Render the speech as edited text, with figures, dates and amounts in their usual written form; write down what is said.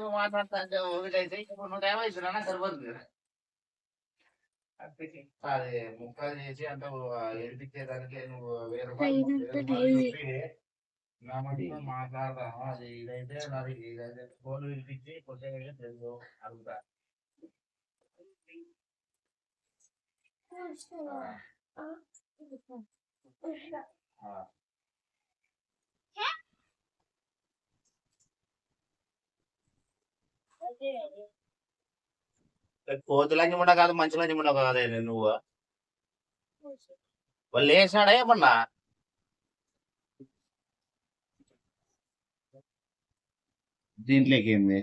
నువ్వు మాట్లాడతా అంటే ఒకటైతే ఇప్పుడు 150 ఇస్తున్నా సరిపోతుంది. అది ముక్కలు చేసి అంత ఎరిపించేదానికి నువ్వు 1000 రూపాయలు చెప్పి నా మటుకు మాట్లాడతాను. అది ఇదైతే నాది ఇదైతే ఫోన్ వినిపించి కొద్దిగా తెలుసు అడుగుతా. కోతులని కూడా కాదు, మంచులని కూడా కాదే నువ్వు. వాళ్ళు వేసినాడా ఏమన్నా దీంట్లోకి ఏంది